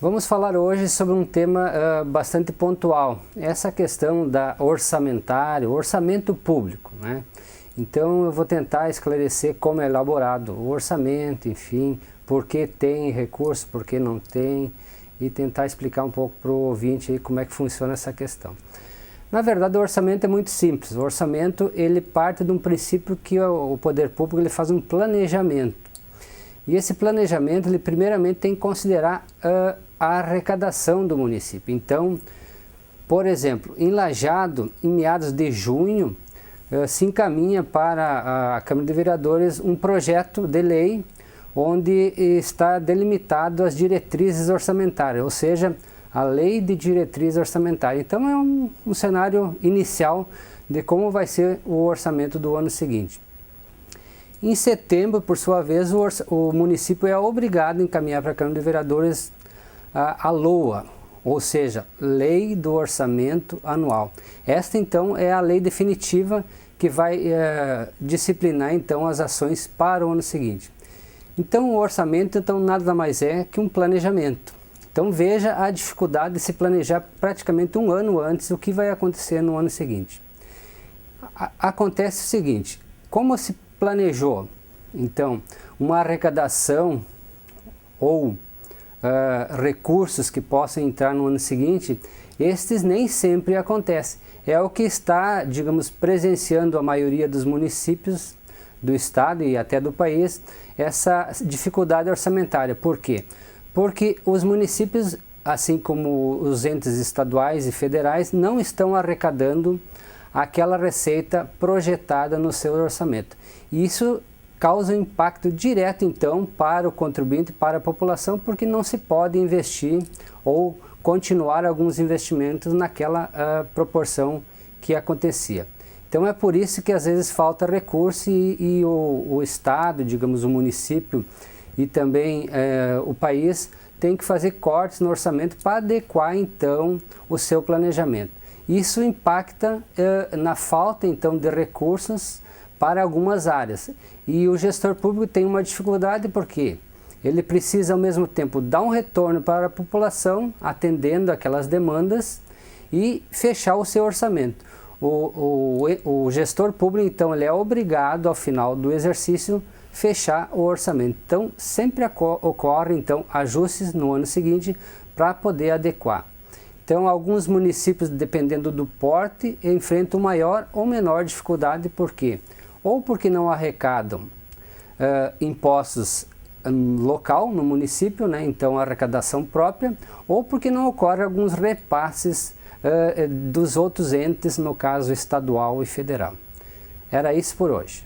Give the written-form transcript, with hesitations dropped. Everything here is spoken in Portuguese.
Vamos falar hoje sobre um tema bastante pontual, essa questão da orçamento público, né? Então eu vou tentar esclarecer como é elaborado o orçamento, enfim, por que tem recurso, por que não tem, e tentar explicar um pouco para o ouvinte aí como é que funciona essa questão. Na verdade, o orçamento é muito simples. O orçamento ele parte de um princípio que o poder público ele faz um planejamento. E esse planejamento, ele primeiramente tem que considerar a arrecadação do município. Então, por exemplo, em Lajeado, em meados de junho, se encaminha para a Câmara de Vereadores um projeto de lei onde está delimitado as diretrizes orçamentárias, ou seja, a lei de diretriz orçamentária. Então é um cenário inicial de como vai ser o orçamento do ano seguinte. Em setembro, por sua vez, o município é obrigado a encaminhar para a Câmara de Vereadores a LOA, ou seja, Lei do Orçamento Anual. Esta então é a lei definitiva que vai disciplinar então as ações para o ano seguinte. Então o orçamento então nada mais é que um planejamento. Então veja a dificuldade de se planejar praticamente um ano antes o que vai acontecer no ano seguinte. Acontece o seguinte, como se planejou então uma arrecadação ou recursos que possam entrar no ano seguinte, estes nem sempre acontecem. É o que está, digamos, presenciando a maioria dos municípios do estado e até do país, essa dificuldade orçamentária. Por quê? Porque os municípios, assim como os entes estaduais e federais, não estão arrecadando aquela receita projetada no seu orçamento. E isso causa um impacto direto, então, para o contribuinte, para a população, porque não se pode investir ou continuar alguns investimentos naquela proporção que acontecia. Então é por isso que às vezes falta recurso e o Estado, digamos o município e também o país tem que fazer cortes no orçamento para adequar então o seu planejamento. Isso impacta na falta então de recursos para algumas áreas. E o gestor público tem uma dificuldade porque ele precisa ao mesmo tempo dar um retorno para a população, atendendo aquelas demandas e fechar o seu orçamento. O gestor público então ele é obrigado ao final do exercício fechar o orçamento. Então sempre ocorre então ajustes no ano seguinte para poder adequar. Então alguns municípios, dependendo do porte, enfrentam maior ou menor dificuldade. Por quê? Ou porque não arrecadam impostos local no município, né? Então arrecadação própria, ou porque não ocorrem alguns repasses dos outros entes, no caso estadual e federal. Era isso por hoje.